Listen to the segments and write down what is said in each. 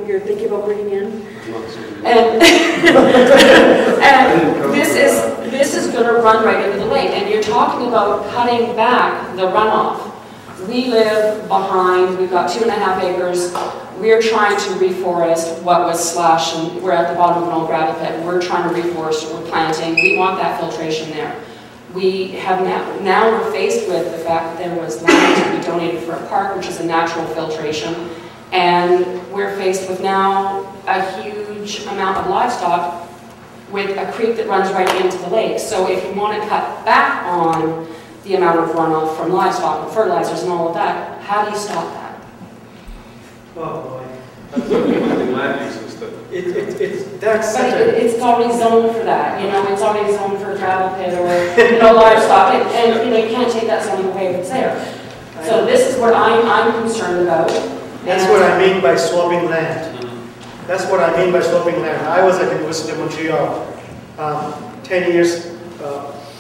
you're thinking about bringing in. And, and this is going to run right into the lake. And you're talking about cutting back the runoff. We live behind, we've got 2.5 acres. We're trying to reforest what was slashed, and we're at the bottom of an old gravel pit. We're trying to reforest, we're planting. We want that filtration there. We have now we're faced with the fact that there was land to be donated for a park, which is a natural filtration. And we're faced with now a huge amount of livestock with a creek that runs right into the lake. So if you want to cut back on the amount of runoff from livestock and fertilizers and all of that, how do you stop that? Oh boy. That's what the land uses that. It's already zoned for that, you know, it's already zoned for a gravel pit or, you know, livestock, and you know, you can't take that zoning away if it's there. So this is what I'm concerned about. That's what I mean by swapping land. That's what I mean by swapping land. I was at the University of Montreal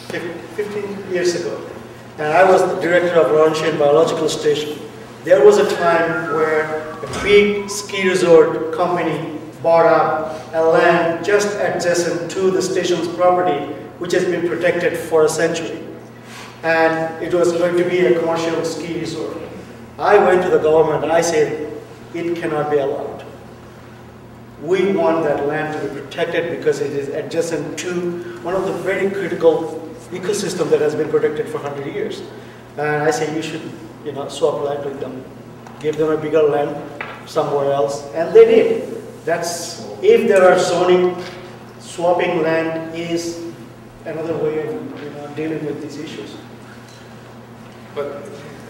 15 years ago, and I was the director of Laurentian Biological Station. There was a time where a big ski resort company bought up a land just adjacent to the station's property, which has been protected for a century. And it was going to be a commercial ski resort. I went to the government and I said, it cannot be allowed. We want that land to be protected because it is adjacent to one of the very critical ecosystems that has been protected for 100 years. And I say you should, you know, swap land with them, give them a bigger land somewhere else, and they did. That's, if there are zoning, swapping land is another way of, you know, dealing with these issues. But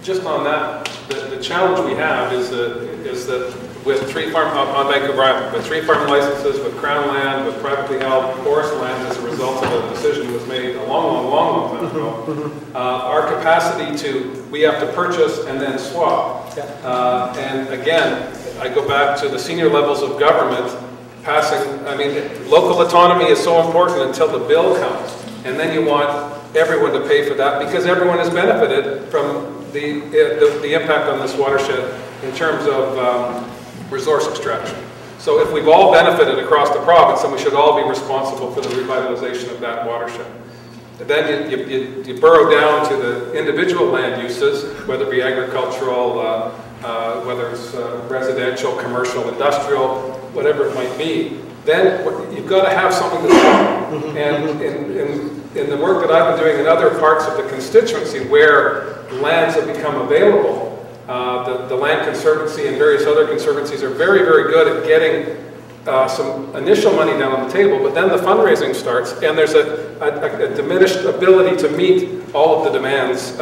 just on that, the challenge we have is that with tree farm on Vancouver Island, with tree farm licenses, with crown land, with privately held forest land as a result of a decision that was made a long time ago, our capacity we have to purchase and then swap. And again, I go back to the senior levels of government passing, I mean, local autonomy is so important until the bill comes. And then you want everyone to pay for that because everyone has benefited from the impact on this watershed in terms of resource extraction. So if we've all benefited across the province, then we should all be responsible for the revitalization of that watershed. And then you burrow down to the individual land uses, whether it be agricultural, whether it's residential, commercial, industrial, whatever it might be. Then you've got to have something to swap. And in the work that I've been doing in other parts of the constituency where lands have become available, the Land Conservancy and various other conservancies are very, very good at getting some initial money down on the table, but then the fundraising starts, and there's a diminished ability to meet all of the demands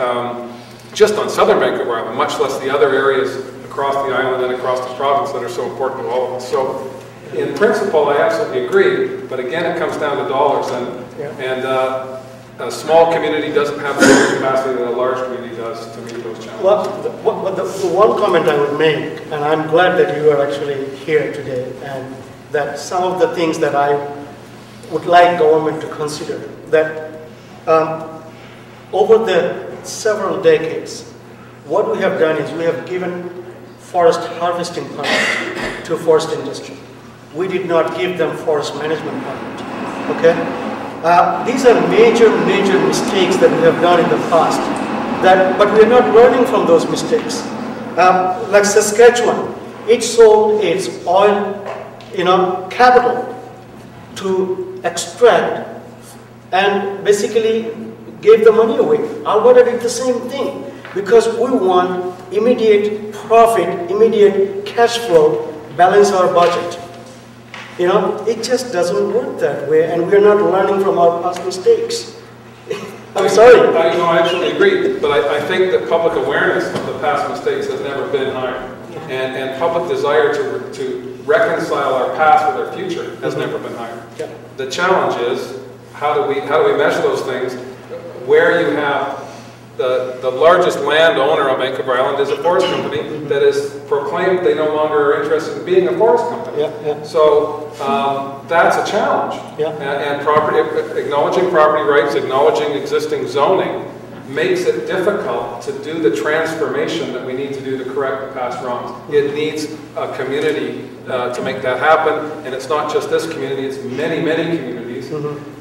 just on southern Vancouver Island, much less the other areas across the island and across the province that are so important to all of us. So, in principle, I absolutely agree, but again, it comes down to dollars, and a small community doesn't have the same capacity that a large community does to meet those challenges. Well, the one comment I would make, and I'm glad that you are actually here today, and that some of the things that I would like government to consider, that over the several decades, what we have done is we have given forest harvesting permit to forest industry. We did not give them forest management permit, okay? These are major mistakes that we have done in the past, but we are not learning from those mistakes. Like Saskatchewan, it sold its oil, capital to extract and basically gave the money away. Alberta did the same thing because we want immediate profit, immediate cash flow, balance our budget. It just doesn't work that way, and we're not learning from our past mistakes. I'm sorry. I absolutely agree, but I think that public awareness of the past mistakes has never been higher, and public desire to reconcile our past with our future has never been higher. Yeah. The challenge is how do we measure those things? Where you have the largest landowner on Vancouver Island is a forest company that has proclaimed they no longer are interested in being a forest company. Yeah. So that's a challenge. Yeah. And acknowledging property rights, acknowledging existing zoning, makes it difficult to do the transformation that we need to do to correct the past wrongs. It needs a community to make that happen, and it's not just this community, it's many, many communities.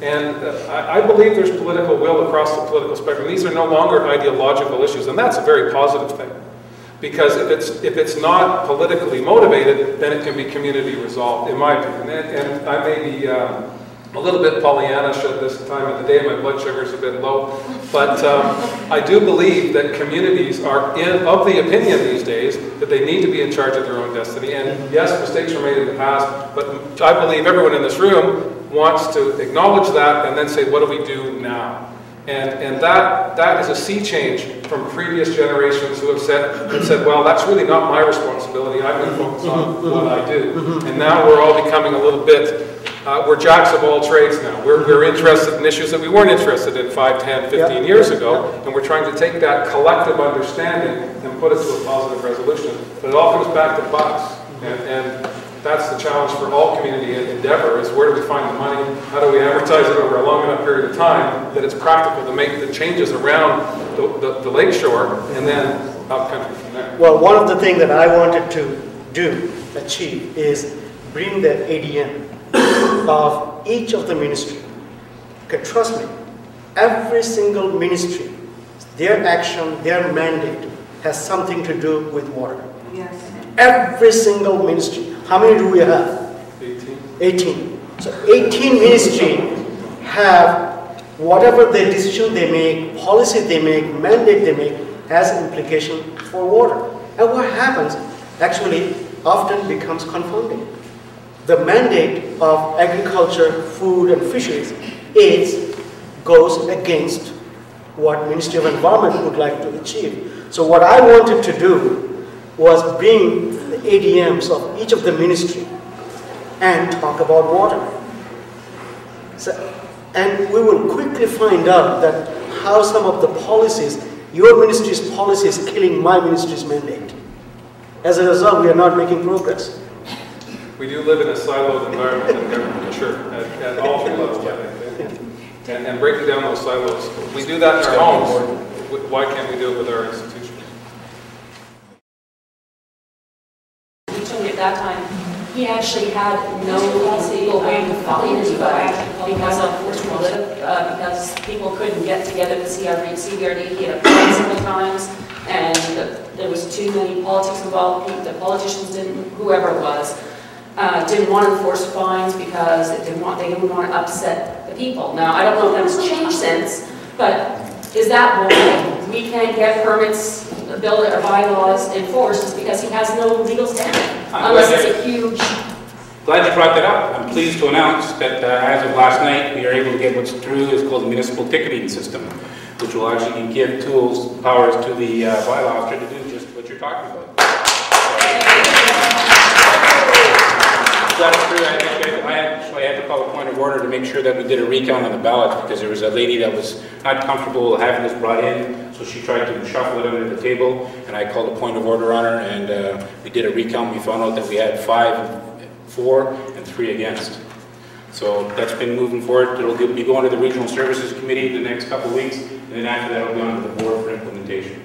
And I believe there's political will across the political spectrum. These are no longer ideological issues, and that's a very positive thing. Because if it's not politically motivated, then it can be community resolved, in my opinion. And I may be a little bit Pollyannish at this time of the day. My blood sugar's a bit low. But I do believe that communities are of the opinion these days that they need to be in charge of their own destiny. And yes, mistakes were made in the past, but I believe everyone in this room wants to acknowledge that and then say, what do we do now? And that is a sea change from previous generations who have said, well, that's really not my responsibility. I'm going to focus on what I do. And now we're all becoming a little bit, we're jacks of all trades now. We're interested in issues that we weren't interested in 5, 10, 15 years ago, and we're trying to take that collective understanding and put it to a positive resolution. But it all comes back to bucks. And that's the challenge for all community endeavor, is where do we find the money? How do we advertise it over a long enough period of time that it's practical to make the changes around the lake shore and then up country from there? Well, one of the things that I wanted to achieve, is bring the ADM of each of the ministry. Okay, trust me, every single ministry, their action, their mandate has something to do with water. Yes. Every single ministry. How many do we have? 18. 18. So 18 ministry have whatever the decision they make, policy they make, mandate they make, has implication for water. And what happens actually often becomes confounding. The mandate of agriculture, food and fisheries goes against what Ministry of Environment would like to achieve. So what I wanted to do was bring the ADMs of each of the ministry and talk about water. So, and we will quickly find out that how some of the policies, your ministry's policy is killing my ministry's mandate. As a result, we are not making progress. We do live in a siloed environment in government, sure, at all three levels, I think. And breaking down those silos. We do that in our homes. Why can't we do it with our institutions? At that time, he actually had no legal way to find anybody because because people couldn't get together to CBRD. He had applied several times, and there was too many politics involved. The politicians didn't, whoever it was, didn't want to enforce fines because they didn't want to upset the people. Now, I don't know if that's changed since, but is that why we can't get permits, bill or bylaws enforced? Is because he has no legal standing, unless it's a huge... Glad you brought that up. I'm pleased to announce that as of last night, we are able to get what's through is called the municipal ticketing system, which will actually give powers to the bylaw officer to do just what you're talking about. That's true. I had to call a point of order to make sure that we did a recount on the ballots, because there was a lady that was not comfortable having this brought in, so she tried to shuffle it under the table, and I called a point of order on her, and we did a recount. We found out that we had 5 for and 3 against. So that's been moving forward. It'll be going to the Regional Services Committee in the next couple of weeks, and then after that it'll be on to the board for implementation.